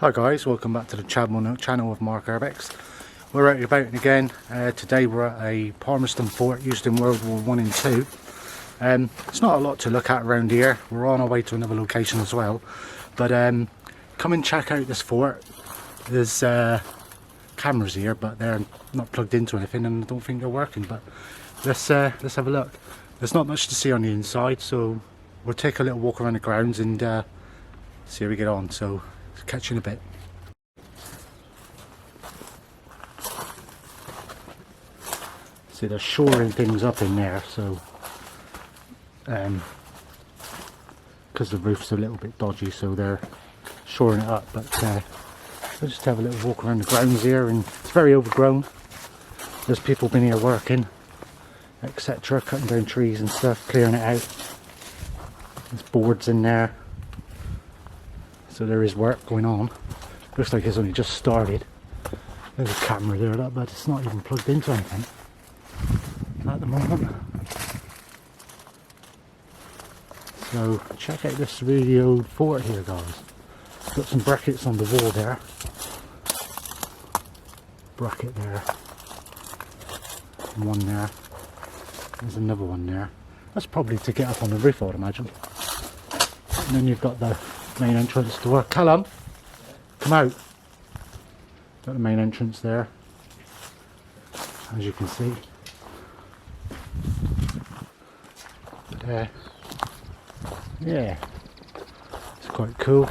Hi guys, welcome back to the channel of Mark Urbex. We're out and about again. Today we're at a Palmerston fort used in World War I and II. It's not a lot to look at around here. We're on our way to another location as well. But come and check out this fort. There's cameras here, but they're not plugged into anything and I don't think they're working. But let's have a look. There's not much to see on the inside, so we'll take a little walk around the grounds and see how we get on. So catch you in a bit. See, they're shoring things up in there, so because the roof's a little bit dodgy, so they're shoring it up. But we'll just have a little walk around the grounds here, and it's very overgrown. There's people been here working, etc., cutting down trees and stuff, clearing it out. There's boards in there. So there is work going on. Looks like it's only just started. There's a camera there, but it's not even plugged into anything at the moment. So check out this really old fort here, guys. It's got some brackets on the wall there. Bracket there. And one there. There's another one there. That's probably to get up on the roof, I would imagine. And then you've got the main entrance door. Callum, come out. Got the main entrance there, as you can see. But yeah, it's quite cool.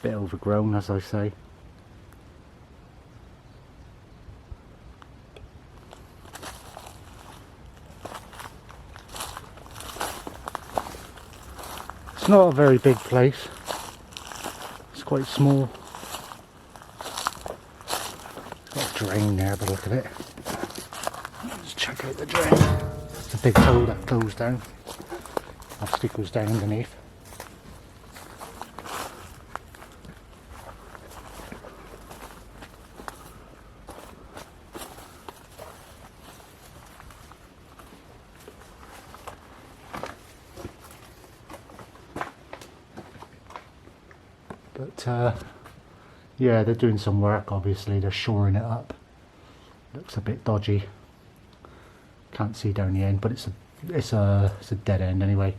Bit overgrown, as I say. It's not a very big place, it's quite small. It's got a drain there by the look of it. Let's check out the drain. It's a big hole that goes down, obviously goes down underneath. But yeah, they're doing some work. Obviously they're shoring it up. Looks a bit dodgy, can't see down the end, but it's a dead end anyway.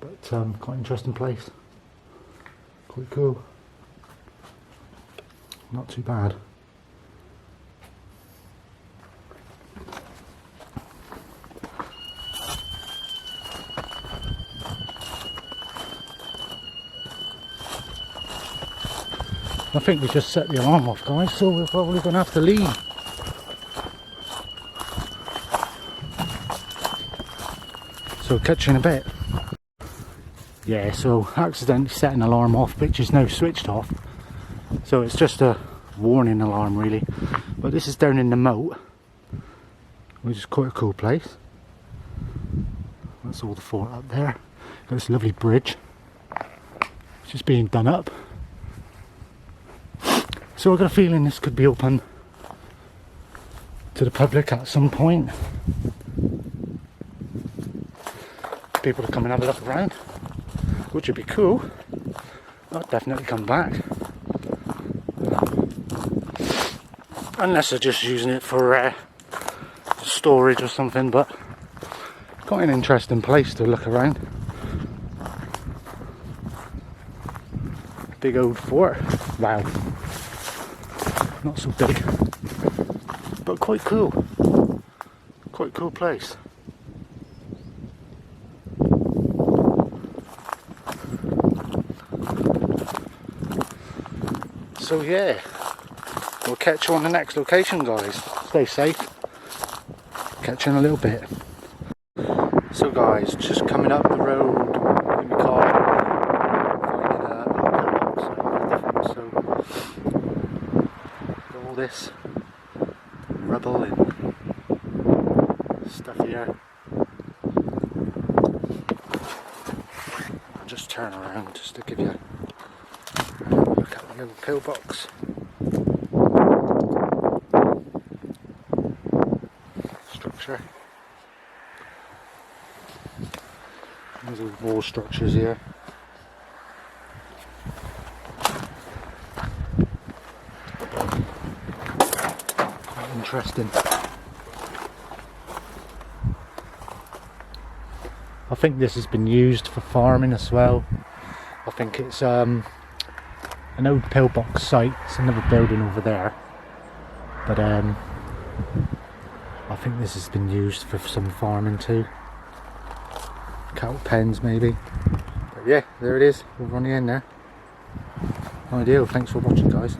But quite interesting place, quite cool, not too bad. I think we just set the alarm off, guys, so we're probably going to have to leave. So catch you in a bit. Yeah, so accidentally set an alarm off, which is now switched off. So it's just a warning alarm really. But this is down in the moat, which is quite a cool place. That's all the fort up there. Got this lovely bridge, which is being done up. So I've got a feeling this could be open to the public at some point. People to come and have a look around, which would be cool. I'll definitely come back. Unless they're just using it for storage or something, but quite an interesting place to look around. Big old fort. Wow. Not so big, but quite cool. Quite cool place. So yeah, we'll catch you on the next location, guys. Stay safe. Catch you in a little bit. So guys, just coming up the road in the car, this rubble and stuff here. I'll just turn around just to give you a look at the little pillbox. Structure. There's all wall structures here. interesting. I think this has been used for farming as well. I think it's an old pillbox site. It's another building over there, but I think this has been used for some farming too. Cattle pens maybe. But yeah, there it is, over on the end there. Ideal. Thanks for watching, guys.